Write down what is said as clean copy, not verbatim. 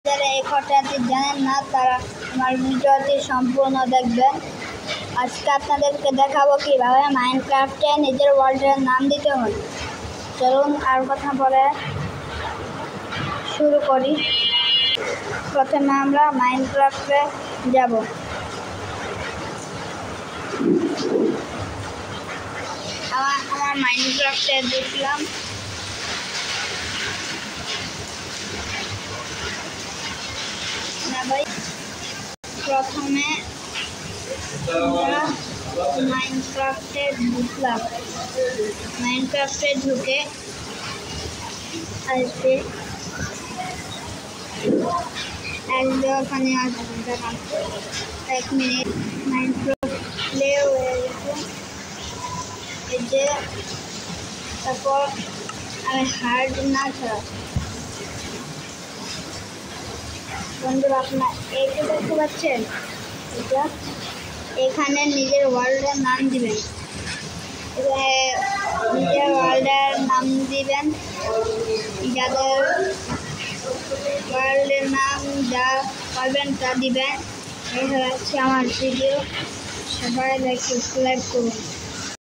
যারা এই কথাটি জানেন না তারা আমার ভিডিওটি সম্পূর্ণ দেখবেন। আজকে আপনাদেরকে দেখাবো কিভাবে মাইনক্রাফটে নিজের ওয়ার্ল্ডের নাম দিতে হয়। চলুন আর কথা বলে শুরু করি। প্রথমে আমরা মাইনক্রাফটে যাব। আমার মাইনক্রাফটে দেখলাম। প্রথমে আমরা মাইনক্রাফটে ঢুকলাম। মাইনক্রাফটে ঢুকে আসবে ওখানে আসবে 1 মিনিট। মাইনক্রাফট প্লে হয়ে গেছে। এই যে তারপর আমি হার্ড না ছাড়া বন্ধুরা, আপনার এইটা দেখতে পাচ্ছেন, এটা এখানে নিজের ওয়ার্ল্ডের নাম দিবেন। নিজের ওয়ার্ল্ডের নাম দিবেন, যাদের ওয়ার্ল্ডের নাম যা পারবেন তা দিবেন। এই হচ্ছে আমার ভিডিও, সবাই লাইক সাবস্ক্রাইব করুন।